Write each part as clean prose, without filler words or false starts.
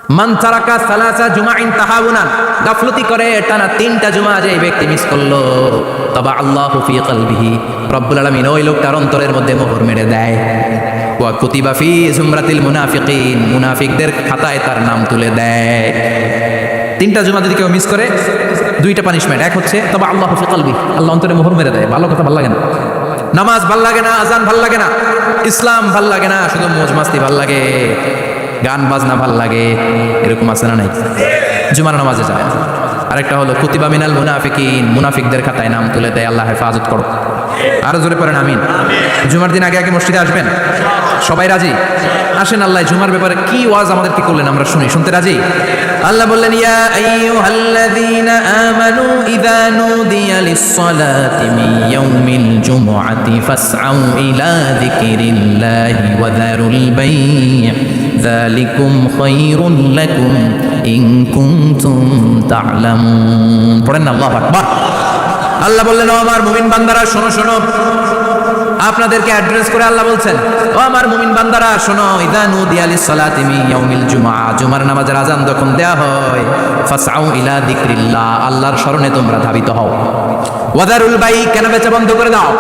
মান তারাকা সালাসা জুমাইন তাহাউনান, গাফলতি করে টানা 3টা জুমা যে ব্যক্তি মিস করলো, তবা আল্লাহু ফি কলবিহি, রব্বুল আলামিন ওই লোকটার অন্তরের মধ্যে মোহর মেরে দেয়। ওয়া কুতিবা ফি জুমরাতিল মুনাফিকিন, মুনাফিকদের খাতায় তার নাম তুলে দেয়। 3টা জুমা যদি কেউ মিস করে, 2টা পানিশমেন্ট। এক হচ্ছে তবা আল্লাহু ফি কলবি, আল্লাহ অন্তরে মোহর মেরে দেয়। ভালো কথা ভাল লাগে না, নামাজ ভাল লাগে না, আজান ভাল লাগে না, ইসলাম ভাল লাগে না, শুধু মৌজ মাস্তি ভাল লাগে, গান বাজনা ভাল লাগে, এরকম আছে না নাই? জুমার নামাজে যায়। আরেকটা হলো কুতিবা মিনাল মুনাফিকিন, মুনাফিকদের খাতায় নাম তুলে দেয়। আল্লাহ হেফাজত করো। আরো জোরে পড়েন আমিন। জুমার দিন আগে আগে মসজিদে আসবেন, সবাই রাজি? আসেন, আল্লাহ জুমার ব্যাপারে কি ওয়াজ আমাদেরকে করলেন আমরা শুনি। শুনতে রাজি? আল্লাহ বললেন, ইয়া আইয়ুহাল্লাযীনা আমানু ইযা নুদিয়া লিস-সালাতি মিন ইয়াউমিল জুমআতি ফাসআউ ইলা যিকরিল্লাহি ওয়া যারুল বাই', যালিকুম খায়রুল লাকুম ইন কুনতুম তা'লামুন। পড়েন না, আল্লাহু আকবার। আল্লাহ বললেন, ও আমার মুমিন বান্দারা শোনো শোনো। আপনাদেরকে অ্যাড্রেস করে আল্লাহ বলছেন, ও আমার মুমিন বান্দারা শোনো, ইযা নুদিয়া লিস-সালাতি মিন ইয়াউমিল জুমআ, জুমার নামাজের আযান যখন দেয়া হয়, ফাসআউ ইলা যিকরিল্লাহ, আল্লাহর স্মরণে তোমরা ধাবিত হও। ওয়া যারুল বাই', কেন বেচা বন্ধ করে দাও।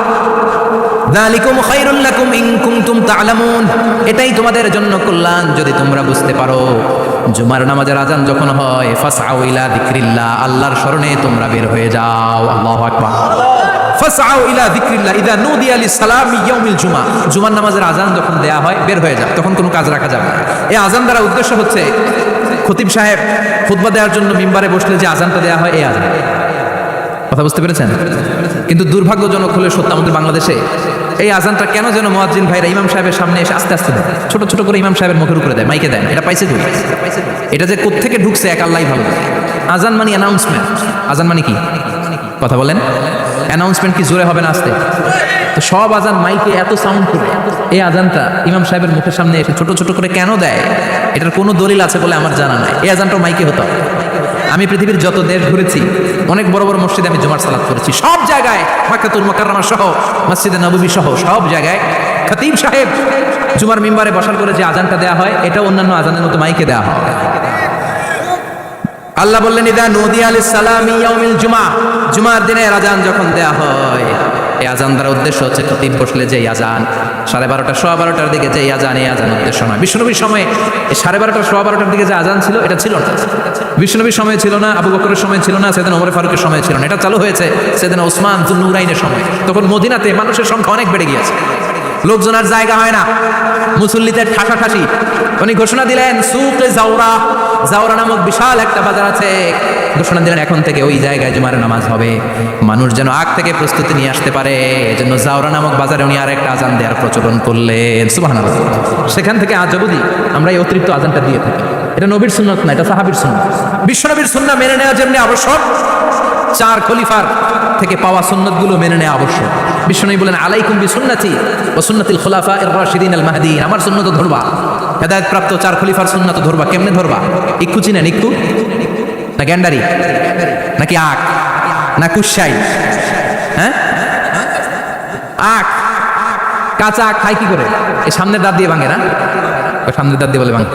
যালিকুম খায়রুল লাকুম ইন কুনতুম তা'লামুন, এটাই তোমাদের জন্য কল্যাণ যদি তোমরা বুঝতে পারো। জুমার নামাজের আযান যখন হয়, ফাসআউ ইলা যিকরিল্লাহ, আল্লাহর স্মরণে তোমরা বের হয়ে যাও। আল্লাহু আকবার। ফাসআউ ইলা যিকরিল্লাহ ইযা নুদিয়া লিস-সালামি ইয়াউমিল জুমআ, জুমার নামাজের আযান যখন দেয়া হয় বের হয়ে যাও, তখন কোনো কাজ রাখা যাবে না। এই আযান দ্বারা উদ্দেশ্য হচ্ছে খতিব সাহেব খুতবা দেওয়ার জন্য মিম্বারে বসলে যে আযানটা দেয়া হয়, এই আযান। কথা বুঝতে পেরেছেন? কিন্তু দুর্ভাগ্যজনক হলে সত্য, আমাদের বাংলাদেশে এই আযানটা কেন যেন মুয়াজ্জিন ভাইরা ইমাম সাহেবের সামনে এসে আস্তে আস্তে দেয়, ছোট ছোট করে ইমাম সাহেবের মুখের উপরে দেয়, মাইকে দেয়। এটা পাইছে কই? এটা যে কোত্থেকে ঢুকছে এক আল্লাহই ভালো জানে। আযান মানে অ্যানাউন্সমেন্ট। আযান মানে কি? কথা বলেন। অ্যানাউন্সমেন্ট কি জোরে হবে না আস্তে? তো সব আযান মাইকে এত সাউন্ড করে, এই আযানটা ইমাম সাহেবের মুখের সামনে এসে ছোট ছোট করে কেন দেয়? এটার কোনো দলিল আছে বলে আমার জানা নাই। এই আযানটা মাইকে হতো। আমি পৃথিবীর যত দেশ ঘুরেছি, অনেক বড় বড় মসজিদে আমি জুমার সালাত করেছি, সব জায়গায় মক্কাতুল মুকাররমা সহ মসজিদে নববী সহ সব জায়গায় খতিব সাহেব জুমার মিম্বারে বসার করে যে আযানটা দেয়া হয়, এটা অন্যান্য আযানের মতো মাইকে দেয়া হয়। আল্লাহ বললেন, ইযা নুদিয়া লিস-সালামি ইয়াউমিল জুমআ, জুমার দিনের আযান যখন দেয়া হয়, এই আযান দ্বারা উদ্দেশ্য হচ্ছে খতিব বসলে যে আযান 12:30 12:15 দিকে যে আযান, এই আযান উদ্দেশ্য নয়। বিশ্বনবীর সময়ে 12:30 12:15 দিকে যে আযান ছিল, এটা ছিল না। বিশ্বনবীর সময় ছিল না, আবু বকরের সময় ছিল না, সাইয়েদনা ওমর ফারুকের সময় ছিল না। এটা চালু হয়েছে সাইয়েদনা ওসমান যুন নুরাইনের সময়। তখন মদিনাতে মানুষের সংখ্যা অনেক বেড়ে গিয়েছে, লোকজন আর জায়গা হয় না, মুসল্লিদের ঠাসাঠাসি। উনি ঘোষণা দিলেন, সুকে জাওরা, জাওরা নামক বিশাল একটা বাজার আছে, ঘোষণা দিলেন এখন থেকে ওই জায়গায় জুমার নামাজ হবে। মানুষ যেন আগ থেকে প্রস্তুতি নিয়ে আসতে পারে, এজন্য জাওরা নামক বাজারে উনি আর একটা আযান দেওয়ার প্রচলন করলেন। সুবহানাল্লাহ। সেখান থেকে আজ অবধি আমরা এই অতিরিক্ত আযানটা দিয়ে থাকি। এটা নবীর সুন্নাত না, এটা সাহাবীর সুন্নাত। বিশ্বনবীর সুন্নাহ মেনে নেওয়া যেমনি আবশ্যক, 4 খলিফার থেকে পাওয়া সুন্নাতগুলো মেনে নেওয়া আবশ্যক। বিশ্বনবী বলেন, আলাইকুম বিসুন্নতি ওয়া সুন্নাতিল খুলাফায়ে রাশিদিন আল মাহদিয়িন, আমার সুন্নাত ধরবা, হেদায়েতপ্রাপ্ত 4 খলিফার সুন্নাত ধরবা। কেমনে ধরবা? ইক্কু চিনেন? ইক্কু না গ্যান্ডারি নাকি আখ না কুশাই? হ্যাঁ, আখ। কাঁচা আখ খাই কি করে? এই সামনের দাঁত দিয়ে ভাঙে না? সামনের দাঁত দিয়ে বলে ভাঙে,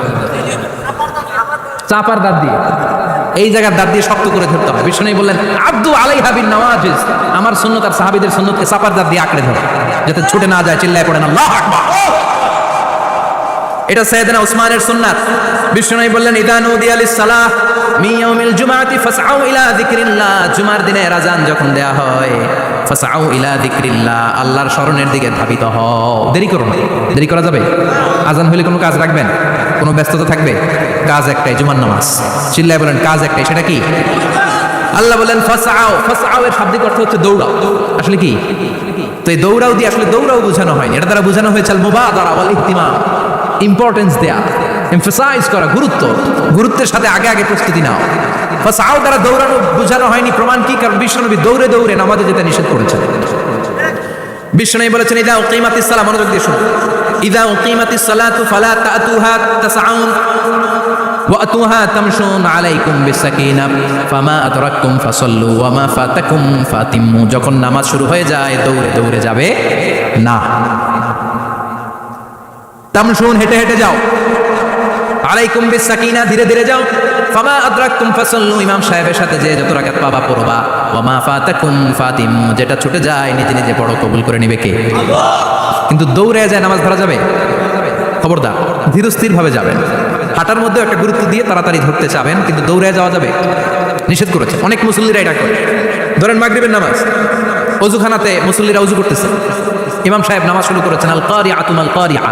চাপার দাঁত দিয়ে, এই জায়গার দাঁত দিয়ে শক্ত করে ধরতে হয়। বিষ্ণু বললেন, আব্দু আলাইহা বিন নওয়াজিজ, আমার সুন্নাত আর সাহাবীদের সুন্নাতকে চাপার দাঁত দিয়ে আঁকড়ে ধরো, যাতে ছুটে না যায়। চিল্লায় পড়েন আল্লাহু আকবার। এটা সাইয়েদনা ওসমানের সুন্নাত। বিষ্ণু বললেন, ইযা নুদিয়া লিস-সালাহ মিন ইয়াউমিল জুমআতি ফাসআউ ইলা যিকরিল্লাহ, জুমার দিনে আযান যখন দেয়া হয়, ফাসআউ ইলা যিকরিল্লাহ, আল্লাহর স্মরণের দিকে ধাবিত হও। দেরি করো না। দেরি করা যাবে? আযান হলে কোনো কাজ রাখবেন? কোনো ব্যস্ততা থাকবে? কাজ একটাই, জুমার নামাজ। চিল্লায় বলেন, কাজ একটাই। সেটা কি? আল্লাহ বলেন ফাসআউ, ফাসআউ এর শাব্দিক অর্থ হচ্ছে দৌড়াও। আসলে কি? তো এই দৌড়াও দিয়ে আসলে দৌড়াও বোঝানো হয়নি, এটা দ্বারা বোঝানো হয়েছে আল মুবাদারা ওয়াল ইহতিমাম, ইম্পর্টেন্স দেয়া, এমফাসাইজ করা, গুরুত্বের সাথে আগে আগে প্রস্তুতি নাও। ফাসআউ দ্বারা দৌড়ানো বোঝানো হয়নি। প্রমাণ কি? কারণ বিশ্বনবী দৌড়ে দৌড়ে নামাজে যেতে নিষেধ করেছেন। বিশ্বনবী বলেছেন, ইযা উকিমাতিস সালাহ, মনোযোগ দিয়ে শুনুন, ইযা উকিমাতিস সালাতু ফালা তা'তুহা তাসআউন ওয়া আতুহা তামশুন আলাইকুম বিসাকিনা ফামা আদরাকতুম ফাসাল্লু ওয়া মা ফাতাকুম ফাতিম্মু, যখন নামাজ শুরু হয়ে যায় দৌড়ে দৌড়ে যাবে না। তামশুন, হেঁটে হেঁটে যাও। ফালাইকুম বিসাকিনা, ধীরে ধীরে যাও। ফামা আদরাকতুম ফাসাল্লু, ইমাম সাহেবের সাথে যে যত রাকাত পাবা পড়বা। ওয়া মা ফাতাকুম ফাতিমু, যেটা ছুটে যায় নিজে নিজে পড়ো, কবুল করে নিবে কে? কিন্তু দৌড়ে যায় নামাজ ধরা যাবে? খবরদার, ধীরস্থির ভাবে যাবেন। হাঁটার মধ্যে একটা গুরুত্ব দিয়ে তাড়াতাড়ি ধরতে চাবেন, কিন্তু দৌড়ে যাওয়া যাবে? নিষেধ করেছে। অনেক মুসল্লিরা এটা করে। ধরেন মাগরিবের নামাজ, অজুখানাতে মুসল্লিরা অজু করতেছে, ইমাম সাহেব নামাজ শুরু করেছেন, আল কারিআতু মাল কারিআ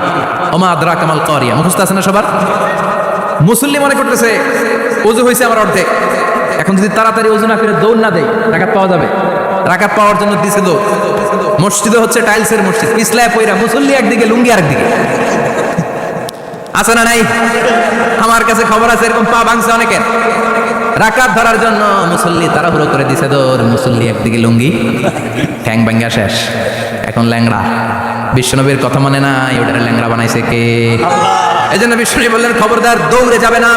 ওয়া মা আদরাকা মাল কারিআ, মুখস্থ আছে না সবার? মুসল্লি মনে করতেছে অজু হয়েছে আমার অর্ধেক, এখন যদি তাড়াতাড়ি অজু না করে দৌড় না দেয় রাকাত পাওয়া যাবে? রাকাত পাওয়ার জন্য দিছে দৌড়। মসজিদে হচ্ছে টাইলসের মসজিদ, পিছলায় পয়রা মুসল্লি একদিকে, লুঙ্গি আরেকদিকে, আছে না নাই? আমার কাছে খবর আছে এরকম পা ভাঙছে অনেকের। রাকাত ধরার জন্য মুসল্লি তাড়াহুড়ো করে দিছে দৌড়, মুসল্লি একদিকে লুঙ্গি, ঠ্যাং ভাঙ্গা শেষ, এখন ল্যাংড়া। বিশ্বনবীর কথা মানে না, ওটারে ল্যাংড়া বানাইছে কে? এই জন্য বিশ্বনবী বললেন খবরদার দৌড়ে যাবে না,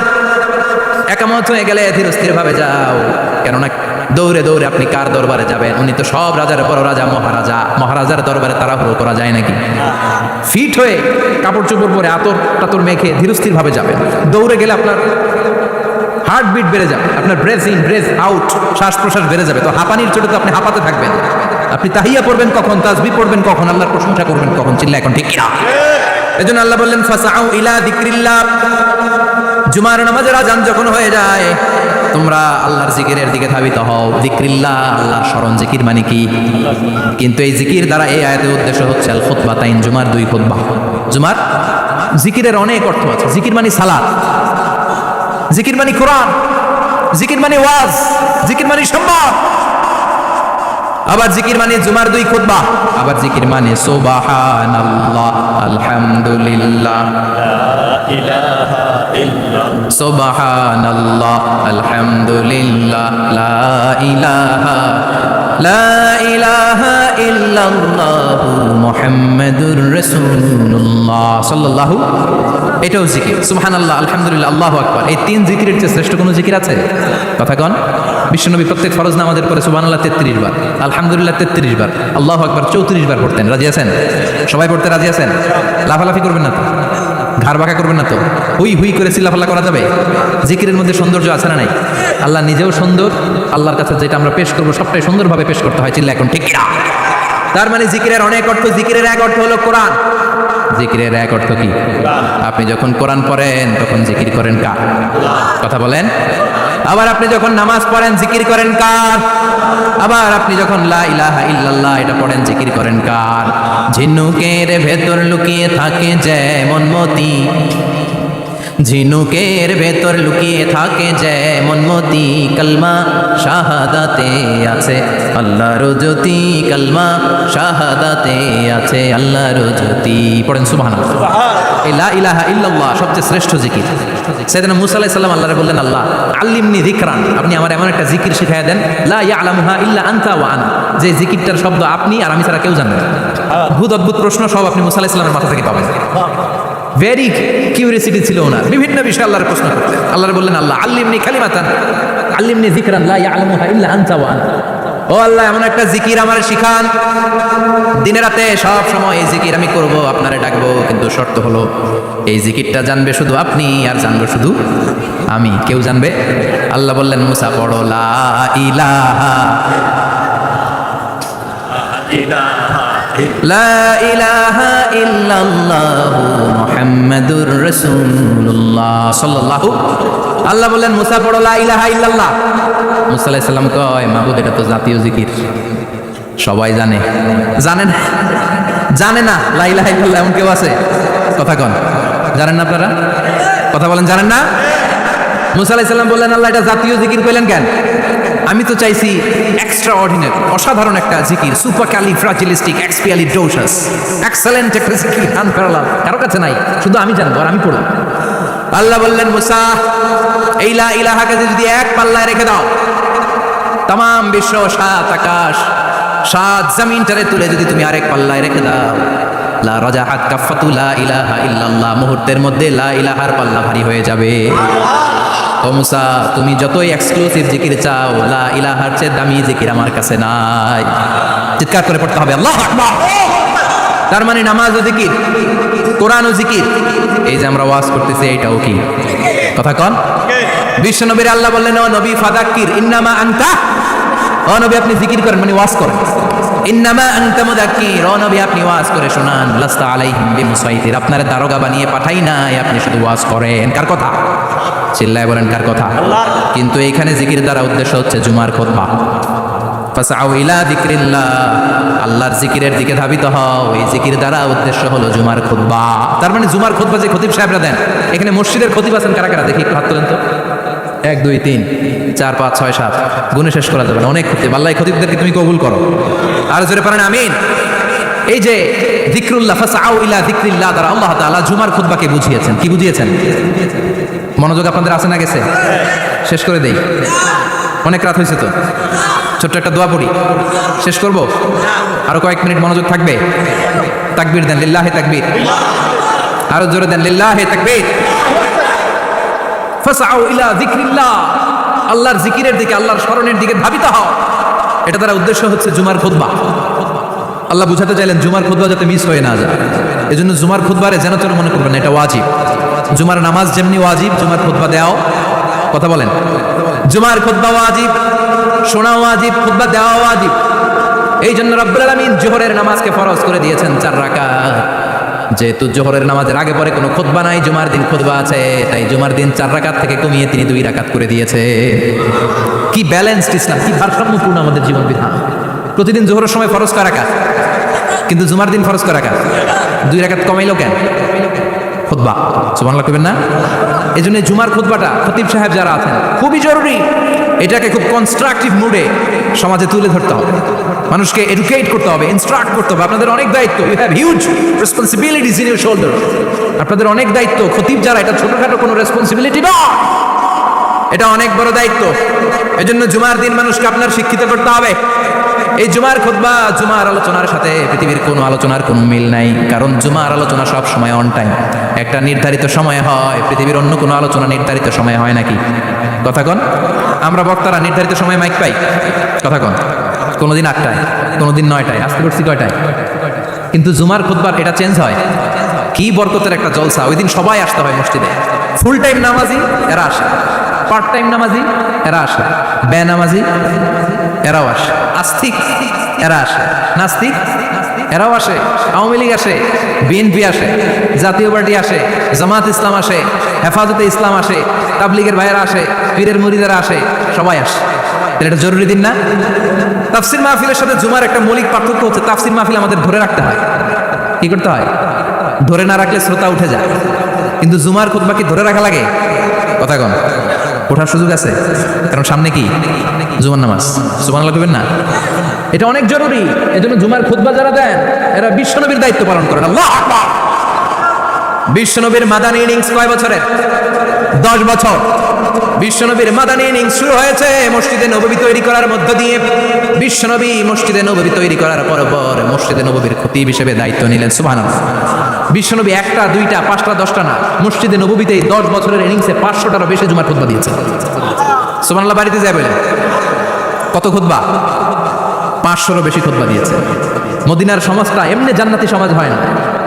একামত হয়ে গেলে ধীরস্থির ভাবে যাও। কেননা দৌড়ে দৌড়ে আপনি কার দরবারে যাবেন? উনি তো সব রাজার বড় রাজা, মহারাজা। মহারাজার দরবারে তাড়াহুড়ো করা যায় নাকি? ফিট হয়ে কাপড় চোপড় পরে আতর টাতর মেখে ধীরস্থির ভাবে যাবেন। দৌড়ে গেলে আপনার হার্টবিট বেড়ে যাবে, আপনার ব্রেথ ইন ব্রেথ আউট, শ্বাস প্রশ্বাস বেড়ে যাবে। তো হাঁপানির চোটে তো আপনি হাঁপাতে থাকবেন। আপনি তাহিয়া পড়বেন কখন, তাসবিহ পড়বেন কখন, আল্লাহর প্রশংসা করবেন কখন? চিল্লা এখন ঠিক কিনা? এজন্য আল্লাহ বললেন ফাসাউ ইলা যিকরিল্লাহ, জুমার নামাজের আযান যখন হয়ে যায় তোমরা আল্লাহর জিকিরের দিকে ধাবিত হও। যিকরিল্লাহ, আল্লাহর স্মরণ। জিকির মানে কি? কিন্তু এই জিকির দ্বারা এই আয়াতের উদ্দেশ্য হচ্ছে আল খুতবাতাইন, জুমার দুই খুতবা। জুমার জিকিরের অনেক অর্থ আছে। জিকির মানে সালাত, জিকির মানে কোরআন, জিকির মানে ওয়াজ, জিকির মানে সম্মান। আবার জিকির মানে জুমার দুই খুতবা। আবার জিকির মানে সুবহানাল্লাহ, আলহামদুলিল্লাহ, সুবহানাল্লাহ, আলহামদুলিল্লাহ, লা ইলাহা ইল্লাল্লাহু মুহাম্মাদুর রাসূলুল্লাহ সাল্লাল্লাহু। এটাও জিকির। সুবহানাল্লাহ, আলহামদুলিল্লাহ, আল্লাহু আকবার। এই তিন জিকিরের চেয়ে শ্রেষ্ঠ কোনো জিকির আছে? কথা কন। বিশ্বনবী প্রত্যেক ফরজ নামাজের পরে সুবহানাল্লাহ 33 বার, আলহামদুলিল্লাহ 33 বার, আল্লাহু আকবার 34 বার পড়তেন। রাজি আছেন? সবাই পড়তে রাজি আছেন? লাফালাফি করবেন না তো? ঘাড় বাঁকা করবেন না তো? হুই হুই করে চিল্লাফাল্লা করা যাবে? জিকিরের মধ্যে সৌন্দর্য আছে না নাই? আল্লাহ নিজেও সুন্দর, আল্লাহর কাছে যেটা আমরা পেশ করবো সবটাই সুন্দরভাবে পেশ করতে হয়। চিল্লা এখন ঠিক কিনা? তার মানে জিকিরের অনেক অর্থ। জিকিরের এক অর্থ হলো কোরআন। জিকিরের এক অর্থ কি? আপনি যখন কোরআন পড়েন তখন জিকির করেন কার? কথা বলেন। আবার আপনি যখন নামাজ পড়েন জিকির করেন কার? আবার আপনি যখন লা ইলাহা ইল্লাল্লাহ এটা পড়েন জিকির করেন কার? ঝিনুকের ভেতর লুকিয়ে থাকে যেমন মতি, ঝিনুকের ভেতর লুকিয়ে থাকে যেমন মতি, কলমা শাহাদাতে আছে আল্লাহর জ্যোতি, কলমা শাহাদাতে আছে আল্লাহর জ্যোতি। পড়েন সুবহানাল্লাহ। এই লা ইলাহা ইল্লাল্লাহ সবচেয়ে শ্রেষ্ঠ জিকির। সাইয়েদনা মুসা আলাইহিস সালাম আল্লাহরে বললেন, আল্লাহ আল্লিমনি যিকরান, আপনি আমার এমন একটা জিকির শিখাইয়া দেন, লা ইয়ালামুহা ইল্লা আনতা ওয়া আনা, যে জিকিরটার শব্দ আপনি আর আমি ছাড়া কেউ জানে না। অদ্ভুত অদ্ভুত প্রশ্ন সব আপনি মুসা আলাইহিস সালামের মাথা থেকে পাবেন। ভেরি কিউরিয়াসিটি ছিল ওনার, বিভিন্ন বিষয়ে আল্লাহর প্রশ্ন করতেন। আল্লাহর বললেন, আল্লাহ আল্লিমনি কালিমাতান, আল্লিমনি যিকরান লা ইয়ালামুহা ইল্লা আনতা ওয়া আনা। ও আল্লাহ, এমন একটা জিকির আমার শিখান, দিনে রাতে সব সময় এই জিকির আমি করব, আপনারে ডাকবো, কিন্তু শর্ত হলো এই জিকিরটা জানবে শুধু আপনি আর জানবো শুধু আমি, কেউ জানবে। আল্লাহ বললেন, মুসা পড়ো লা ইলাহা লা ইলাহা ইল্লাল্লাহু মুহাম্মাদুর রাসূলুল্লাহ সাল্লাল্লাহু। আল্লাহ বললেন, মুসা পড়ো লা ইলাহা ইল্লাল্লাহ। মুসা আলাইহিস সালাম কয়, মাবুদ এটা তো জাতীয় জিকির, সবাই জানে। জানেন? জানে না লা ইলাহা ইল্লাল্লাহ এমন কেউ আছে? কথা কন। জানেন না আপনারা? কথা বলেন, জানেন না? মুসা আলাইহিস সালাম বললেন, আল্লাহ এটা জাতীয় জিকির কইলেন কেন? আমি তো চাইছি এক্সট্রা অর্ডিনারি, অসাধারণ একটা জিকির, সুপারক্যালিফ্রাজিলিস্টিক এক্সপিয়ালিডোসাস, এক্সেলেন্ট একটা জিকির, আনপ্যারালাল, কারো কাছে নাই, শুধু আমি জানবো আর আমি পড়ব। আল্লাহ বললেন, মুসা এই লা ইলাহাকে যদি এক পাল্লায় রেখে দাও, তাম বিশ্ব, সাত আকাশ, সাত জমিনটারে তুলে যদি তুমি আরেক পাল্লায় রেখে দাও, লা রাজাহাত কাফাতু লা ইলাহা ইল্লাল্লাহ, মুহূর্তের মধ্যে লা ইলাহার পাল্লা ভারী হয়ে যাবে। ও মুসা, তুমি যতই এক্সক্লুসিভ জিকির চাও, লা ইলাহার চেয়ে দামি জিকির আমার কাছে নাই। চিৎকার করে পড়তে হবে আল্লাহু আকবার। তার মানে নামাজ ও জিকির কোরআন ও জিকির। এই যে আমরা ওয়াজ করতেছি এইটাও কি কথা কন? বিশ্বনবীর আল্লাহ বললেন ও নবী ফাদাক্কির ইন্নামা আনতা, ও নবী আপনি জিকির করেন মানে ওয়াজ করেন। ইন্নামা আনতা মুদাক্কির, ও নবী আপনি ওয়াজ করে শোনান। লাস্তা আলাইহিম বিমুসাইতির, আপনারা দারোগা বানিয়ে পাঠাই নাই, আপনি শুধু ওয়াজ করেন। কার কথা? চিল্লায় বলেন কার কথা? কিন্তু এইখানে জিকির দ্বারা উদ্দেশ্য হচ্ছে জুমার খুতবা। ফাসআউ ইলা যিকরিল্লাহ, আল্লাহর জিকিরের দিকে ধাবিত হও। এই জিকির দ্বারা উদ্দেশ্য হলো জুমার খুতবা। তার মানে জুমার খুতবা যে খতিব সাহেবরা দেন, এখানে মসজিদের খতিব আছেন কারা কারা? দেখি একটু হাত তোলেন তো। 1 2 3 4 5 6 7 গুণে শেষ করা যাবে না, অনেক খতিব। আল্লাহ এই খতিবদেরকে তুমি কবুল করো। আর জোরে পড়েন আমিন। এই যে যিকরুল্লাহ, ফাসআউ ইলা যিকরিল্লাহ দ্বারা আল্লাহ তাআলা জুমার খুতবাকে বুঝিয়েছেন। কি বুঝিয়েছেন? মনোযোগ আপনাদের আছে না গেছে? শেষ করে দেই, অনেক রাত হয়েছে তো। ছোট্ট একটা দোয়া পড়ি, শেষ করব। আরো কয়েক মিনিট মনোযোগ থাকবে। তাকবীর দেন, লিল্লাহি তাকবীর। আরো জোরে দেন, লিল্লাহি তাকবীর। ফাসআউ ইলা যিকরিল্লাহ, আল্লাহর জিকিরের দিকে, আল্লাহর স্মরণের দিকে ধাবিত হও। এটা দ্বারা উদ্দেশ্য হচ্ছে জুমার খুতবা। আল্লাহ বুঝাতে চাইলেন জুমার খুতবা যাতে মিস হয়ে না যায়। এজন্য জুমার খুতবারে যেন তেন মনে করবেন এটা ওয়াজিব। জুমার নামাজ যেমনি ওয়াজিব, জুমার খুতবা দেওয়াও, কথা বলেন, জুমার খুতবা ওয়াজিব, শোনা ওয়াজিব, খুতবা দেওয়া ওয়াজিব। এই জন্য রব্বুল আলামিন জোহরের নামাজকে ফরজ করে দিয়েছেন 4 রাকাত। যেহেতু জোহরের নামাজের আগে পরে কোনো খুতবা নাই, জুমার দিন খুতবা আছে, তাই জুমার দিন 4 রাকাত থেকে কমিয়ে তিনি 2 রাকাত করে দিয়েছে। কি ব্যালেন্সড ইসলাম, কি ভারসাম্যপূর্ণ আমাদের জীবন বিধান। প্রতিদিন জোহরের সময় ফরজ করা রাকাত, কিন্তু জুমার দিন ফরজ করা রাকাত। 2 রাকাত কমাইলো কেন? খুতবা। সুবহানাল্লাহ কইবেন না? এই জন্য জুমার খুতবাটা খতিব সাহেব যারা আছেন খুবই জরুরি। এটাকে খুব কনস্ট্রাকটিভ মুডে সমাজে তুলে ধরতে হবে, মানুষকে এডুকেট করতে হবে, ইনস্ট্রাক্ট করতে হবে। আপনাদের অনেক দায়িত্ব, you have huge responsibilities in your shoulder. আপনাদের অনেক দায়িত্ব। খতিব যারা, এটা ছোটখাটো কোনো রেসপন্সিবিলিটি নয়, এটা অনেক বড় দায়িত্ব। এজন্য জুমার দিন মানুষকে আপনার শিক্ষিত করতে হবে। এই জুমার খুতবা, জুমার আলোচনার সাথে পৃথিবীর কোনো আলোচনার কোনো মিল নাই। কারণ জুমার আলোচনা সব সময় অন টাইম, একটা নির্ধারিত সময় হয়। পৃথিবীর অন্য কোনো আলোচনা নির্ধারিত সময় হয় নাকি? কথা কন। আমরা বক্তারা নির্ধারিত সময় মাইক পাই, কথা কন। কোনোদিন 8টায়, কোনোদিন 9টায়, আসতে পারছি কয়টায়। কিন্তু জুমার খুতবার এটা চেঞ্জ হয়। কি বরকতের একটা জলসা। ওই দিন সবাই আসতে হয় মসজিদে। ফুল টাইম নামাজি এরা আসে, পার্ট টাইম নামাজি এরা আসে, বেনামাজি এরাও আসে, আস্তিক এরা আসে, নাস্তিক এরাও আসে, আওয়ামী লীগ আসে, বিএনপি আসে, জাতীয় পার্টি আসে, জামাত ইসলাম আসে, হেফাজতে ইসলাম আসে, তাবলিগের ভাইয়েরা আসে, পীরের মুরিদেরা আসে, সবাই আসে। এটা জরুরি দিন না? তাফসির মাহফিলের সাথে জুমার একটা মৌলিক পার্থক্য হচ্ছে, তাফসির মাহফিল আমাদের ধরে রাখতে হয়। কি করতে হয়? ধরে না রাখলে শ্রোতা উঠে যায়। কিন্তু জুমার খুতবা কি ধরে রাখা লাগে? কথা কন। ওঠার সুযোগ আছে, কারণ সামনে কি জুমার নামাজ। সুবহানাল্লাহ কইবেন না? এটা অনেক জরুরি। এজন্য জুমার খুতবা যারা দেন এরা বিশ্বনবীর দায়িত্ব পালন করেন। আল্লাহু আকবার। বিশ্বনবীর মাদানী ইনিংস কয় বছরের? 10 বছর। বিশ্বনবীর মাদানী ইনিংস শুরু হয়েছে মসজিদে নববী তৈরি করার মধ্য দিয়ে। বিশ্বনবী মসজিদে নববী তৈরি করার পর মসজিদে নববীর খতিব হিসেবে দায়িত্ব নিলেন। সুবহানাল্লাহ। বিশ্বনবী 1টা 2টা 5টা 10টা না, মসজিদে নববীতে 10 বছরের ইনিংসে 500টারও বেশি জুমার খুতবা দিয়েছে। সুবহানাল্লাহ। বাড়িতে যায় বলেন কত খুতবা? 500রও বেশি খুতবা দিয়েছে। মদিনার সমাজটা এমনি জান্নাতি সমাজ হয় না।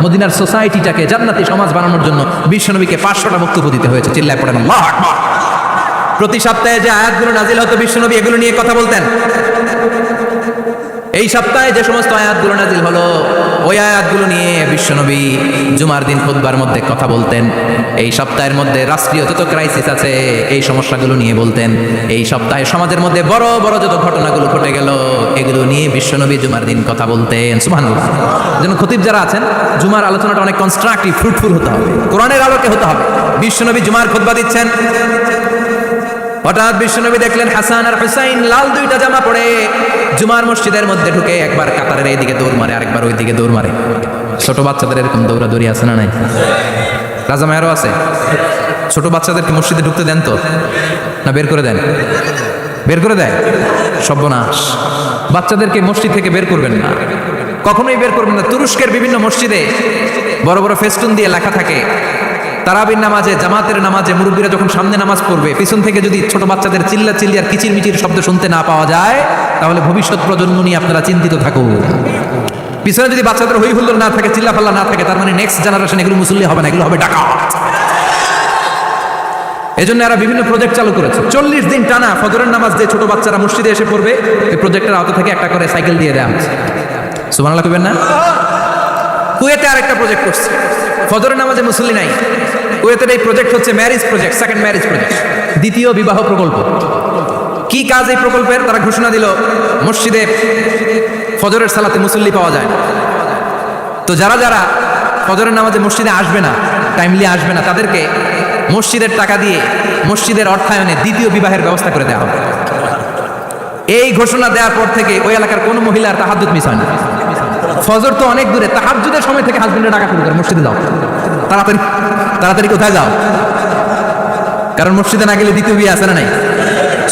মদিনার সোসাইটিটাকে জান্নাতি সমাজ বানানোর জন্য বিশ্বনবীকে 500টা বক্তব্য দিতে হয়েছে। চিল্লায় পড়েন আল্লাহু আকবার। প্রতি সপ্তাহে যে আয়াতগুলো নাজিল হতো বিশ্বনবী এগুলো নিয়ে কথা বলতেন। এই সপ্তাহে যে সমস্ত আয়াতগুলো নাজিল হলো ওই আয়াতগুলো নিয়ে বিশ্বনবী জুমার দিন খুতবার মধ্যে কথা বলতেন। এই সপ্তাহের মধ্যে রাষ্ট্রীয় যত ক্রাইসিস আছে এই সমস্যাগুলো নিয়ে বলতেন। এই সপ্তাহে সমাজের মধ্যে বড় বড় যত ঘটনাগুলো ঘটে গেল এগুলো নিয়ে বিশ্বনবী জুমার দিন কথা বলতেন। সুবহানাল্লাহ। যেন খতিব যারা আছেন জুমার আলোচনাটা অনেক কনস্ট্রাকটিভ, ফ্রুটফুল হতে হবে, কোরআনের আলোকে হতে হবে। বিশ্বনবী জুমার খুতবা দিচ্ছেন, হঠাৎ বিশ্বনবী দেখলেন হাসান আর হুসাইন লাল 2টা জামা পরে জুমার মসজিদের মধ্যে ঢুকে একবার কাতারের এইদিকে দৌড় মারে, আরেকবার ওইদিকে দৌড় মারে। ছোট বাচ্চাদের এরকম দৌড়াদৌড়ি আছে না নাই? রাজা মায়েরও আছে। ছোট বাচ্চাদেরকে মসজিদে ঢুকতে দেন তো না বের করে দেন? বের করে দেয়। সর্বনাশ। বাচ্চাদেরকে মসজিদ থেকে বের করবেন না, কখনোই বের করবেন না। তুরস্কের বিভিন্ন মসজিদে বড় বড় ফেস্টুন দিয়ে লেখা থাকে তারাবির নামাজে, জামাতের নামাজে মুরব্বীরা যখন সামনে নামাজ পড়বে পিছন থেকে যদি ছোট বাচ্চাদের চিল্লা চিল্লি আর কিচির মিচির শব্দ শুনতে না পাওয়া যায় তাহলে ভবিষ্যৎ প্রজন্ম নিয়ে আপনারা চিন্তিত থাকুন। পিছনে যদি বাচ্চাদের হই হুল্লোড় না থাকে, চিল্লাফাল্লা না থাকে, তার মানে নেক্সট জেনারেশন এগুলো মুসল্লি হবে না, এগুলো হবে ডাকাত। এই জন্য এরা বিভিন্ন প্রজেক্ট চালু করেছে। 40 দিন টানা ফজরের নামাজ যে ছোট বাচ্চারা মসজিদে এসে পড়বে, এই প্রজেক্টের আওতা থেকে একটা করে সাইকেল দিয়ে দেওয়া হচ্ছে। সুবহানাল্লাহ কইবেন না? কুয়েতে আরেকটা প্রজেক্ট করছে, ফজরের নামাজে মুসল্লি নাই। কুয়েতের এই প্রজেক্ট হচ্ছে marriage project, second marriage project, দ্বিতীয় বিবাহ প্রকল্প। কি কাজ এই প্রকল্পের? তারা ঘোষণা দিল মসজিদে ফজরের সালাতে মুসল্লি পাওয়া যায় না, তো যারা যারা ফজরের নামাজে মসজিদে আসবে না, টাইমলি আসবে না, তাদেরকে মসজিদের টাকা দিয়ে মসজিদের অর্থায়নে দ্বিতীয় বিবাহের ব্যবস্থা করে দেওয়া হবে। এই ঘোষণা দেওয়ার পর থেকে ওই এলাকার কোনো মহিলার তাহাজ্জুদ মিস হয় না। ফজর তো অনেক দূরে, তাহাজ্জুদের সময় থেকে হাজবেন্ডের ডাকা শুরু করে, মসজিদে যাও, তাড়াতাড়ি তাড়াতাড়ি কোথায় যাও, কারণ মসজিদে না গেলে দ্বিতীয় বিয়ে আছে না নাই?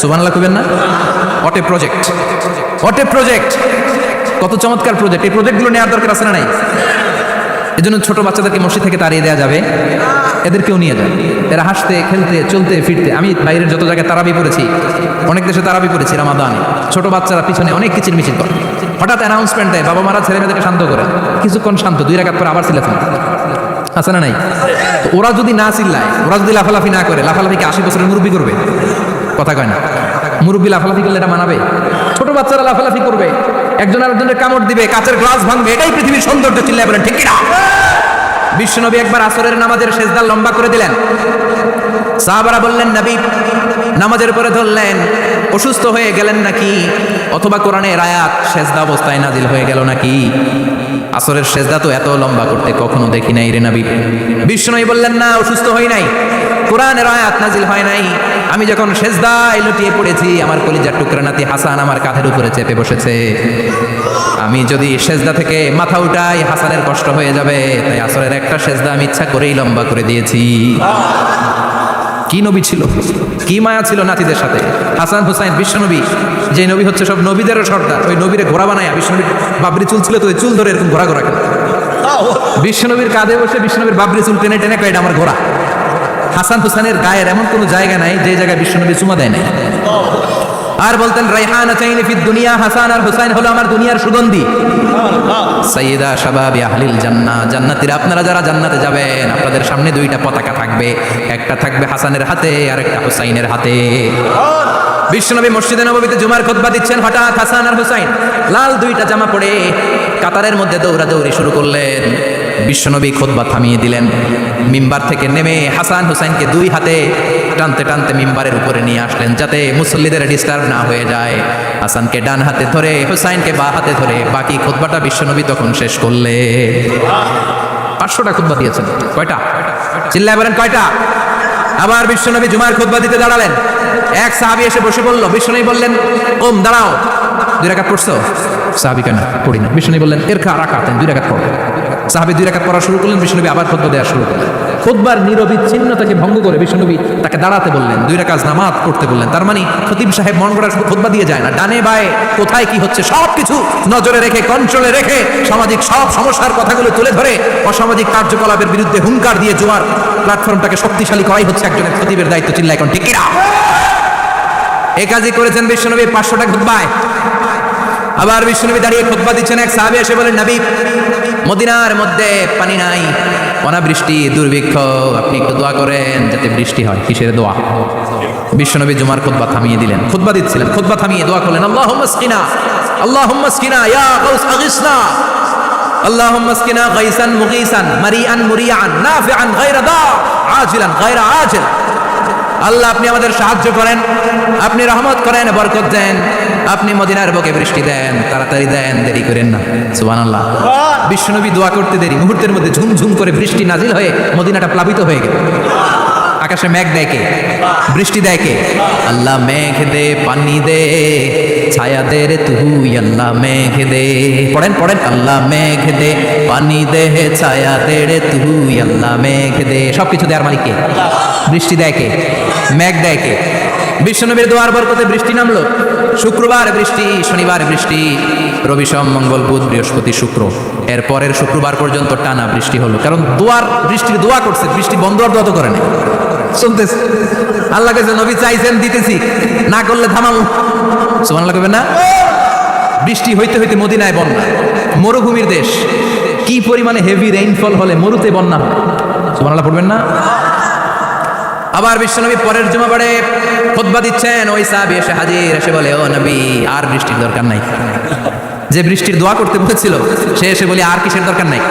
সুবহানাল্লাহ কইবেন না? What a project, what a project, কত চমৎকার প্রজেক্ট। এই প্রজেক্টগুলো নেওয়ার দরকার আছে না নাই? এজন্য ছোট বাচ্চাদেরকে মসজিদ থেকে তাড়িয়ে দেওয়া যাবে, এদেরকেও নিয়ে যাবে। এরা হাসতে খেলতে চলতে ফিরতে, আমি বাইরের যত জায়গায় তারাবি পড়েছি, অনেক দেশে তারাবি পড়েছি রামাদানে, ছোট বাচ্চারা পিছনে অনেক কিচির মিছিল করে, হঠাৎ অ্যানাউন্সমেন্ট দেয়, বাবা মারা ছেলে মেয়েদেরকে শান্ত করে, কিছুক্ষণ শান্ত, 2 রাকাত পরে আবার চিল্লাফান, আছে না নাই? তো ওরা যদি না চিল্লায়, ওরা যদি লাফালাফি না করে, লাফালাফিকে 80 বছরের মুরব্বী করবে? কথা কয় না, মুরব্বী লাফালাফি করলে এটা মানাবে? ছোট বাচ্চারা লাফালাফি করবে, একজন আরেকজনের কামড় দিবে, কাঁচের গ্লাস ভাঙবে, এটাই পৃথিবীর সৌন্দর্য। চিল্লায় বলেন ঠিক কিনা? বিশ্বনবী একবার আসরের নামাজের সেজদা লম্বা করে দিলেন, সাহাবারা বললেন নবী নামাজের পরে ধরলেন, অসুস্থ হয়ে গেলেন নাকি, অথবা কোরআনের আয়াত সেজদা অবস্থায় নাজিল হয়ে গেল নাকি? আসরের সেজদা তো এত লম্বা করতে কখনো দেখি নাই রে নবী। বিশ্বনবী বললেন না, অসুস্থ হই নাই, কোরআনের আয়াত নাজিল হয় নাই, আমি যখন সেজদায় লুটিয়ে পড়েছি, আমার কলিজার টুকরা নাতি হাসান আমার কাঁধের উপরে চেপে বসেছে, আমি যদি সেজদা থেকে মাথা উঠাই হাসানের কষ্ট হয়ে যাবে, তাই আসরের একটা সেজদা আমি ইচ্ছা করেই লম্বা করে দিয়েছি। কি নবী ছিল, কি মায়া ছিল নাতিদের সাথে। হাসান হুসাইন, বিশ্বনবী যে নবী হচ্ছে সব নবীদেরও সর্দার, ওই নবীরে ঘোড়া বানায়, বিশ্বনবীর বাবরি চুল ছিল তো ওই চুল ধরে এরকম ঘোড়া ঘোড়া কেন, বিশ্বনবীর কাঁধে বসে বিশ্বনবীর বাবরি চুল টেনে টেনে কয় এটা আমার ঘোড়া। হাসান হুসাইনের গায়ের এমন কোনো জায়গা নাই যে জায়গায় বিশ্বনবী চুমা দেয় নাই। আর বলতেন রাইহানাতাইনি ফিদ দুনিয়া, হাসান আর হুসাইন হলো আমার দুনিয়ার সুগন্ধি। সাইয়্যিদা শাবাবি আহলিল জান্নাহ, জান্নাতীরা আপনারা যারা জান্নাতে যাবেন, আপনাদের সামনে 2টা পতাকা থাকবে, একটা থাকবে হাসানের হাতে আর একটা হুসাইনের হাতে। বিশ্বনবী মসজিদে নববীতে জুমার খুতবা দিচ্ছেন, হঠাৎ হাসান আর হুসাইন লাল 2টা জামা পরে কাতারের মধ্যে দৌড়াদৌড়ি শুরু করলেন। বিশ্বনবী খুতবা থামিয়ে দিলেন, মিম্বার থেকে নেমে হাসান হুসাইনকে 2 হাতে টানতে টানতে মিম্বারের উপরে নিয়ে আসলেন, যাতে মুসল্লিদের ডিস্টার্ব না হয়ে যায়। হাসানকে ডান হাতে ধরে, হুসাইনকে বাঁ হাতে ধরে বাকি খুতবাটা বিশ্বনবী তখন শেষ করলে। 500টা খুতবা দিয়েছেন, কয়টা? চিল্লায় বলেন কয়টা? আবার বিশ্বনবী জুমার খুতবা দিতে দাঁড়ালেন, এক সাহাবী এসে বসে বলল, বিশ্বনবী বললেন ওম দাঁড়াও, 2 রাকাত পড়ছো? সাহাবী কেন পড়ি না। বিশ্বনবী বললেন এরকা রাকাত, 2 রাকাত পড়ো। সাহাবী 2 রাকাত পড়া শুরু করলেন, বিশ্বনবী আবার খুতবা দেওয়া শুরু করলেন। খুতবার নিরবিচ্ছিন্নতাকে ভঙ্গ করে বিশ্বনবী তাকে দাঁড়াতে বললেন, 2 রাকাত নামাজ পড়তে বললেন। তার মানে খতিব সাহেব মন গড়া শুধু খুতবা দিয়ে যায় না, ডানে বায়ে কোথায় কি হচ্ছে সবকিছু নজরে রেখে, কন্ট্রোলে রেখে, সামাজিক সব সমস্যার কথাগুলো তুলে ধরে অসামাজিক কার্যকলাপের বিরুদ্ধে হুঙ্কার দিয়ে জুমার প্ল্যাটফর্মটাকে শক্তিশালী করাই হচ্ছে একজনের খতিবের দায়িত্ব। চিল্লায় এখন ঠিক কিনা? এই কাজই করেছেন বিশ্বনবী 500টা খুতবায়। আবার বিশ্বনবী দাঁড়িয়ে খুতবা দিচ্ছেন, এক সাহাবী এসে বলেন নবী মদিনার মধ্যে পানি নাই, অনাবৃষ্টি, দুর্ভিক্ষ, আপনি একটু দোয়া করেন যাতে বৃষ্টি হয়। কিসের দোয়া? বিশ্বনবী জুমার খুতবা থামিয়ে দিলেন, খুতবা দিচ্ছিলেন, খুতবা থামিয়ে দোয়া করলেন, আল্লাহুম্মা আসকিনা, আল্লাহুম্মা আসকিনা ইয়া গাউস আগিসনা, আল্লাহুম্মা আসকিনা গাইসান মুগীসান মারিআন মুরিআন নাফিআন গায়রা দা আজিলান গায়রা আজিল। আল্লাহ আপনি আমাদের সাহায্য করেন, আপনি রহমত করেন, বরকত দেন, আপনি মদিনার বুকে বৃষ্টি দেন, তাড়াতাড়ি দেন, দেরি করেন না। সুবহানাল্লাহ। বিশ্বনবী দোয়া করতে দেরি, মুহূর্তের মধ্যে ঝুমঝুম করে বৃষ্টি নাজিল হয়ে মদিনাটা প্লাবিত হয়ে গেল। আকাশে মেঘ দেয় কে? বৃষ্টি দেয় কে? আল্লাহ মেঘ দে, পানি দে, ছায়া দে রে তুই, আল্লাহ মেঘ দে। পড়েন পড়েন, আল্লাহ মেঘ দে, পানি দে, ছায়া দে রে তুই, আল্লাহ মেঘ দে। সবকিছু দেয়ার মালিক কে? বৃষ্টি দেয় কে? মেঘ দেয় কে? বিশ্বনবীর দোয়ার বরকতে বৃষ্টি নামলো। শুক্রবার বৃষ্টি, শনিবার বৃষ্টি, রবি সোম মঙ্গল বুধ বৃহস্পতি শুক্র, এর পরের শুক্রবার পর্যন্ত টানা বৃষ্টি হলো। কারণ দোয়ার বৃষ্টির দোয়া করছে, বৃষ্টি বন্ধ আর দোয়া তো করে না, শুনতেছে। আল্লাহ কাছে নবী চাইছেন, দিতেছি, না করলে থামাবো। সুবহানাল্লাহ কইবেন না? বৃষ্টি হইতে হইতে মদিনায় বন্যা, মরুভূমির দেশ, কি পরিমাণে হেভি রেইনফল হলে মরুতে বন্যা হয়। সুবহানাল্লাহ পড়বেন না? আবার বিশ্বনবী পরের জুমাবারে খুতবা দিচ্ছেন, ওই সাহাবী এসে হাজির, এসে বলে, ও নবী আর বৃষ্টির দরকার নাই। যে বৃষ্টির দোয়া করতে বলেছিল সে এসে বলি আর কিসের দরকার নাই?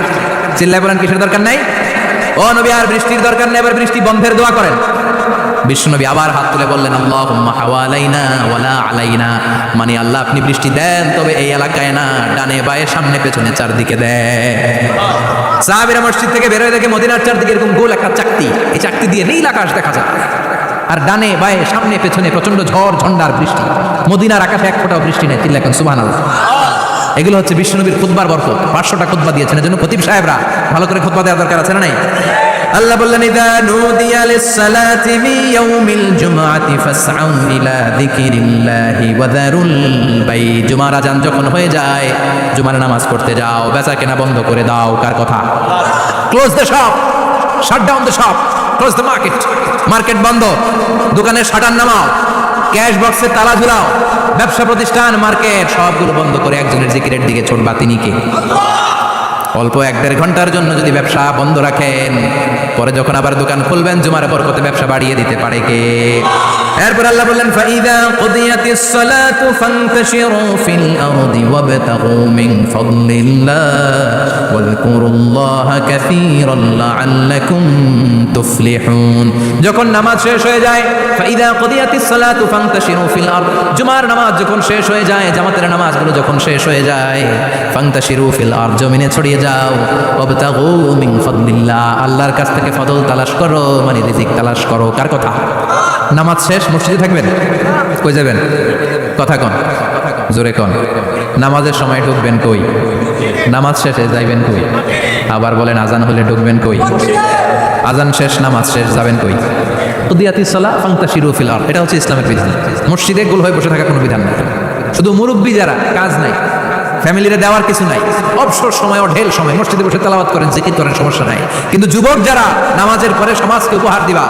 চিল্লায় বলেন কিসের দরকার নাই? ও নবী আর বৃষ্টির দরকার নেই, এবার বৃষ্টি বন্ধের দোয়া করেন। বিশ্বনবী আবার হাত তুলে বললেন, আল্লাহুম্মা হাওয়ালাইনা ওয়ালা আলাইনা, মানে আল্লাহ আপনি বৃষ্টি দেন তবে এই এলাকায় না, ডানে বায়ে সামনে পেছনে চারদিকে দেন। সাহাবীরা মসজিদ থেকে বের হয়ে দেখে মদিনার চারদিকে এরকম গোল একটা চাকতি, এই চাকতি দিয়ে নীল আকাশ দেখা যায়, আর ডানে বায়ে সামনে পেছনে প্রচন্ড ঝড় ঝন্ডার বৃষ্টি। মদিনার আকাশে এক ফোঁটাও বৃষ্টি নেই। চিল্লায় এখন সুবহানাল্লাহ। এগুলো হচ্ছে বিশ্বনবীর খুতবার বরকত। 500টা খুতবা দিয়েছেন, এজন্য খতিব সাহেবরা ভালো করে খুতবা দেওয়ার দরকার আছে না নাই? আল্লাহ বললেন, ইযা নুদিয়া লিস-সালাতি মিন ইয়াউমিল জুমআতি ফাসআউ ইলা যিকিরিল্লাহি ওয়া যারুল বাই। জুমার আযান যখন হয়ে যায়, জুমার নামাজ পড়তে যাও, বেচা কেনা বন্ধ করে দাও। কার কথা? Close the shop, shut down the shop, close the market. Market বন্ধ, দোকানের শাটার নামাও, ক্যাশ বক্সে তালা ঝুলাও, ব্যবসা প্রতিষ্ঠান, মার্কেট সবগুলো বন্ধ করে একজনের জিকিরের দিকে ছোটবা। তিনি কে? অল্প 1-1.5 ঘন্টার জন্য যদি ব্যবসা বন্ধ রাখেন, পরে যখন আবার দোকান খুলবেন জুমার বরকতে ব্যবসা বাড়িয়ে দিতে পারে কে? এরপর আল্লাহ বললেন, ফাইদা কুদিয়াতিস সালাতু ফান্তাশিরু ফিল আরদি ওয়াবতাগু মিন ফাদলিল্লাহ ওয়াযকুরুল্লাহা কাসীরান লাআল্লাকুম তুফলিহুন। যখন নামাজ শেষ হয়ে যায়, ফাইদা কুদিয়াতিস সালাতু ফান্তাশিরু ফিল আরদ, জুমার নামাজ যখন শেষ হয়ে যায়, জামাতের নামাজগুলো যখন শেষ হয়ে যায়, ফান্তাশিরু ফিল আরদ, জমিনে ছড়িয়ে যাও, ওয়াবতাগু মিন ফাদলিল্লাহ, আল্লাহর কাছ থেকে ফজল তালাশ করো, মানে রিজিক তালাশ করো। কার কথা? নামাজ শেষ মসজিদে থাকবেন? কই যাবেন? কথা কন, জোরে কন। নামাজের সময় ঢুকবেন কই? নামাজ শেষে যাইবেন কই? আবার বলেন আজান হলে ঢুকবেন কই? আজান শেষ নামাজ শেষ যাবেন কই? কুদিয়াতিস সালাহ ফান্তাশিরু ফিল আরদ, এটা হচ্ছে ইসলামের বিধান। মসজিদে গোল হয়ে বসে থাকা কোনো বিধান নেই। শুধু মুরব্বী যারা, কাজ নাই, ফ্যামিলিরে দেওয়ার কিছু নাই, অবসর সময় ও ঢেল সময় মসজিদে বসে তেলাওয়াত করেন, জিকির করেন, সমস্যা নাই। কিন্তু যুবক যারা, নামাজের পরে সমাজকে উপহার দিবা,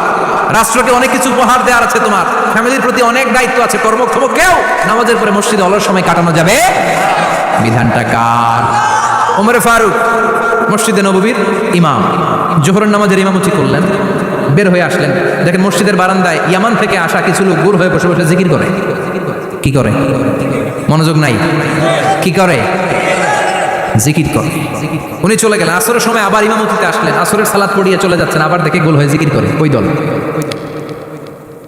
রাষ্ট্রকে অনেক কিছু উপহার দেওয়ার আছে, তোমার ফ্যামিলির প্রতি অনেক দায়িত্ব আছে, কর্মক্ষম কেউ নামাজের পরে মসজিদে অলস সময় কাটানো যাবে? বিধানটা কার? ওমর ফারুক মসজিদে নববীর ইমাম, জোহরের নামাজের ইমামতি করলেন, বের হয়ে আসলেন, দেখেন মসজিদের বারান্দায় ইয়ামান থেকে আসা কিছু লোক গুড় হয়ে বসে বসে জিকির করে। কি করে? মনোযোগ নাই। কি করে? জিকির করে। উনি চলে গেলেন, আসরের সময় আবার ইমামতিতে আসলেন, আসরের সালাত পড়িয়ে চলে যাচ্ছেন, আবার দেখে গোল হয়ে জিকির করে। ওই দল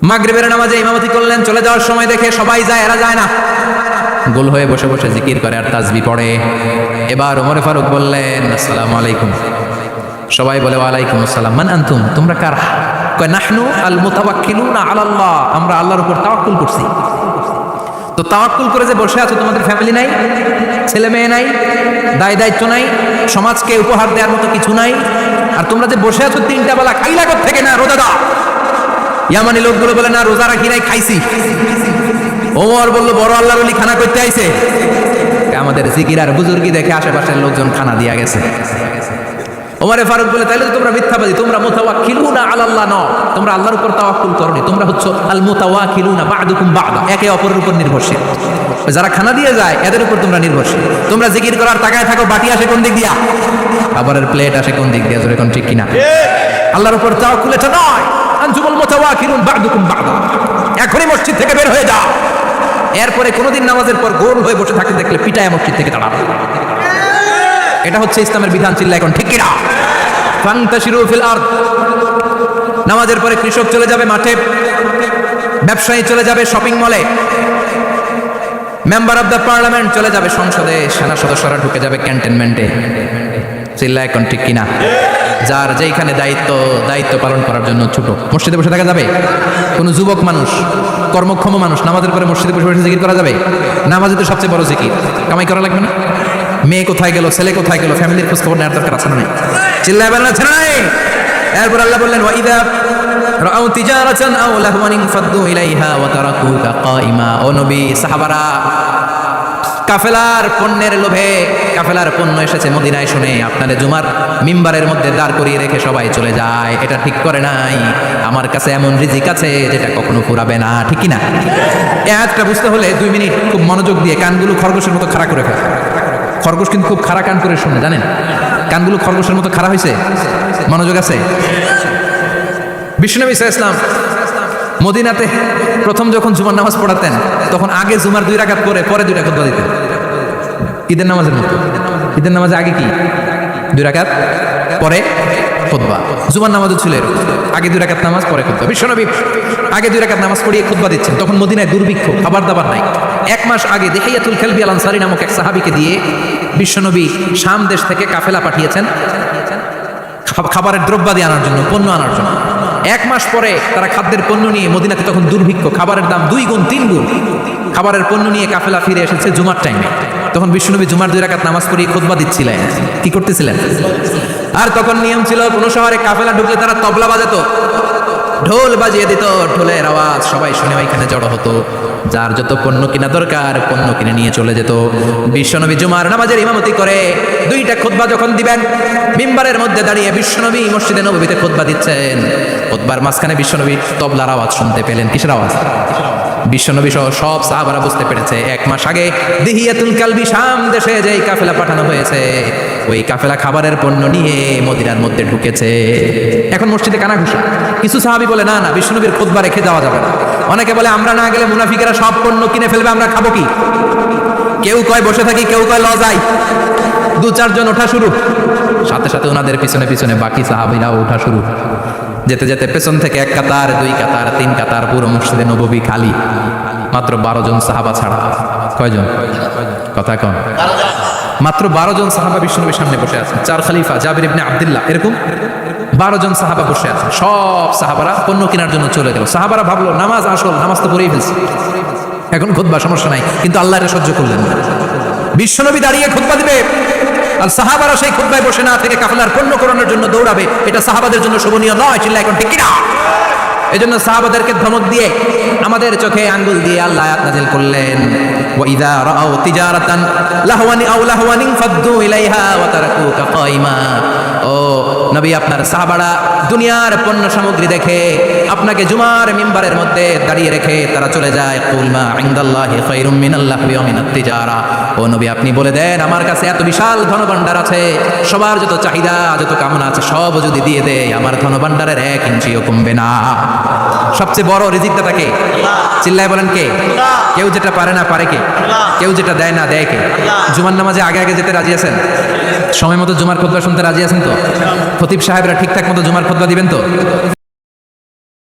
মাগরিবের নামাজে ইমামতি করলেন, চলে যাওয়ার সময় দেখে সবাই যায়, এরা যায় না, গোল হয়ে বসে বসে জিকির করে আর তাসবিহ পড়ে। এবার ওমর ফারুক বললেন, আসসালামু আলাইকুম। সবাই বলে, ওয়ালাইকুম আসসালাম। মান আনতুম, তোমরা কারা? কয়, নাহনু আল মুতাওয়াক্কিলুনা আলাল্লাহ, আমরা আল্লাহর উপর তাওয়াক্কুল করছি। তো তাওয়াক্কুল করে যে বসে আছো, তোমাদের ফ্যামিলি নাই, ছেলে মেয়ে নাই, দায় দায়িত্ব নাই, সমাজকে উপহার দেওয়ার মতো কিছু নাই, আর তোমরা যে বসে আছো 3টা বেলা, খাইলা থেকে না? রোজা দাও। ইয়ামানি লোকগুলো বলে, না রোজা রাখি নাই, খাইছি। ওমর বলল, বড় আল্লাহর ওলি খানা করতে আইছে। আমাদের জিকির আর বুজুর্গি দেখে আশেপাশের লোকজন খানা দিয়া গেছে। ওমরে ফারুক বলে, তাইলে তো তোমরা মিথ্যাবাদী, তোমরা মুতাওয়াক্কিলুনা আলাল্লাহ নও, তোমরা আল্লাহর উপর তাওয়াক্কুল করনি, তোমরা হচ্ছে আল মুতাওয়াক্কিলুনা বা'দুকুম বা'দা, একে অপরের উপর নির্ভরশীল। যারা খানা দিয়ে যায় এদের উপর তোমরা নির্ভরশীল। তোমরা জিকির করার তাকায় থাকো, বাটি আসে কোন দিক দিয়া, খাবারের প্লেট আসে কোন দিক দিয়া, জোরে কোন ঠিক কিনা? আল্লাহর উপর তাওয়াক্কুল এটা নয়। আনতুমুল মুতাওয়াক্কিলুন বা'দুকুম বা'দা, এখনই মসজিদ থেকে বের হয়ে যাও। এরপরে কোনোদিন নামাজের পর গোল হয়ে বসে থাকতে দেখলে পিটায় মসজিদ থেকে তাড়াবে। এটা হচ্ছে ইসলামের বিধান। চিল্লা এখন ঠিক কিনা? ফান্তাশিরু ফিল আরদ, নামাজের পরে কৃষক চলে যাবে মাঠে, ব্যবসায়ী চলে যাবে শপিং মলে, মেম্বার অফ দ্য পার্লামেন্ট চলে যাবে সংসদে, সেনা সদস্যরা ঢুকে যাবে ক্যান্টনমেন্টে। চিল্লা এখন ঠিক কিনা? যার যেইখানে দায়িত্ব পালন করার জন্য ছোট, মসজিদে বসে থাকা যাবে? কোনো যুবক মানুষ, কর্মক্ষম মানুষ নামাজের পরে মসজিদে বসে বসে জিকির করা যাবে? নামাজে তো সবচেয়ে বড় জিকির, কামাই করা লাগবে না? মেয়ে কোথায় গেল, ছেলে কোথায় গেল, ফ্যামিলির খোঁজ খবর নেওয়ার দরকার আছে না? চিল্লায় বলেন আছে না? এরপর আল্লাহ বললেন, ওয়াইদা রাআউ তিজারাতান আও লাহওয়ান ফাদ্দু ইলাইহা ওয়া তারাকুকা কাইমা। ও নবী, সাহাবারা কাফেলার পণ্যের লোভে, কাফেলার পণ্য এসেছে মদিনায় শুনে আপনাদের জুমার মিম্বারের মধ্যে দাঁড় করিয়ে রেখে সবাই চলে যায়। এটা ঠিক করে নাই। আমার কাছে এমন রিজিক আছে যেটা কখনো ফুরাবে না, ঠিক কিনা? এই আয়াতটা বুঝতে হলে 2 মিনিট খুব মনোযোগ দিয়ে কানগুলো খরগোশের মতো খাড়া করে ফেলা। খরগোশ কিন্তু খুব খাড়া কান করে শুনে, জানেন? কানগুলো খরগোশের মতো খাড়া হয়েছে। মনোযোগ আছে? বিশ্বনবী সাল্লাল্লাহু আলাইহি ওয়াসাল্লাম মদিনাতে প্রথম যখন জুমার নামাজ পড়াতেন, তখন আগে জুমার 2 রাকাত পরে 2 রাকাত খুতবা দিতেন, ঈদের নামাজের মতো। ঈদের নামাজে আগে কি 2 রাকাত, পরে খুতবা। জুমার নামাজও ছিল এরকম, আগে 2 রাকাত নামাজ, পরে খুতবা। বিশ্বনবী আগে 2 রাকাত নামাজ পড়িয়ে খুতবা দিচ্ছেন। তখন মদিনায় দুর্ভিক্ষ, খাবার দাবার নাই। 1 মাস আগে দিহিয়াতুল কালবি আল আনসারী নামক এক সাহাবীকে দিয়ে বিশ্বনবী শাম দেশ থেকে কাফেলা পাঠিয়েছেন খাবারের দ্রব্যাদি আনার জন্য, পণ্য আনার জন্য। 1 মাস পরে তারা খাদ্যের পণ্য নিয়ে, মদিনাতে তখন দুর্ভিক্ষ, খাবারের দাম 2 গুণ 3 গুণ, খাবারের পণ্য নিয়ে কাফেলা ফিরে এসেছে জুমার টাইমে। তখন বিশ্বনবী জুমার 2 রাকাত নামাজ পড়িয়ে খুতবা দিচ্ছিলেন। কি করতেছিলেন? আর তখন নিয়ম ছিল, কোনো শহরে কাফেলা ঢুকলে তারা তবলা বাজাতো, ঢোল বাজিয়ে দিত, ঢোলের আওয়াজ সবাই শুনে ওইখানে জড়ো হতো। যার যত পণ্য কিনা দরকার পণ্য কিনে নিয়ে চলে যেত। বিশ্বনবী জুমার নামাজের ইমামতি করে 2টা খুতবা যখন দিবেন, মিম্বারের মধ্যে দাঁড়িয়ে বিশ্বনবী মসজিদে নববীতে খুতবা দিচ্ছেন। খুতবার মাঝখানে বিশ্বনবী তবলার আওয়াজ শুনতে পেলেন। কিসের আওয়াজ? বিশ্বনবী সহ সব সাহাবারা বুঝতে পেরেছে 1 মাস আগে দিহিয়াতুল কালবি শাম দেশে যেই কাফেলা পাঠানো হয়েছে, ওই কাফেলা খাবারের পণ্য নিয়ে মদিনার মধ্যে ঢুকেছে। এখন মসজিদে কানাঘুষা। কিছু সাহাবী বলে, না না, বিশ্বনবীর খুতবা রেখে যাওয়া যাবে না। অনেকে বলে, আমরা না গেলে মুনাফিকেরা সব পণ্য কিনে ফেলবে, আমরা খাবো কি? কেউ কয় বসে থাকি, কেউ কয় ল যাই। 2-4 জন ওঠা শুরু, সাথে সাথে ওনাদের পিছনে পিছনে বাকি সাহাবীরাও ওঠা শুরু। যেতে যেতে পেছন থেকে 1 কাতার, 2 কাতার, 3 কাতার, পুরো মসজিদে নববী খালি। মাত্র 12 জন সাহাবা ছাড়া। কয়জন? কথা কন। মাত্র 12 জন সাহাবা বিশ্বনবীর সামনে বসে আছেন। 4 খলিফা, জাবির ইবনে আব্দুল্লাহ, এরকম 12 জন সাহাবা বসে আছেন। সব সাহাবারা পণ্য কেনার জন্য চলে গেল। সাহাবারা ভাবলো, নামাজ আসল, নামাজ তো পড়েই ফেলছি, এখন খুতবা সমস্যা নাই। কিন্তু আল্লাহ এটা সহ্য করলেন না। বিশ্বনবী দাঁড়িয়ে খুতবা দিবে, আর সাহাবারা সেই খুতবায় বসে না থেকে কাফেলার পণ্য করানোর জন্য দৌড়াবে। এটা সাহাবাদের জন্য শোভনীয় নয়। চিল্লায় এখন ঠিক কিনা? এজন্য সাহাবাদেরকে ধমক দিয়ে, আমাদের চোখে আঙ্গুল দিয়ে আল্লাহ আয়াত নাযিল করলেন, ওয়া ইযা রাআউ তিজারাতান লাহওয়ান আও লাহওয়ান ফাদ্দু ইলাইহা ওয়া তারাকুকা কাইমা। ও নবী, আপনার সাহাবারা দুনিয়ার পণ্য সামগ্রী দেখে আপনাকে জুমার মিম্বারের মধ্যে দাঁড়িয়ে রেখে তারা চলে যায়। কুল মা ইনদাল্লাহি খায়রুম মিনাল লাহওয়ি ওয়া মিনাত তিজারা। ও নবী, আপনি বলে দেন, আমার কাছে এত বিশাল ধনভাণ্ডার আছে, সবার যত চাহিদা, যত কামনা আছে সব যদি দিয়ে দেয়, আমার ধনভাণ্ডারের 1 ইঞ্চিও কমবে না। সবচেয়ে বড় রিজিকদাতা কে? চিল্লায় বলেন কে? কেউ যেটা পারে না পারে কে? কেউ যেটা দেয় না দেয় কে? জুমার নামাজে আগে আগে যেতে রাজি আছেন? সময় মতো জুমার খুতবা শুনতে রাজি আছেন তো? খতিব সাহেবরা ঠিকঠাক মতো জুমার খুতবা দিবেন তো?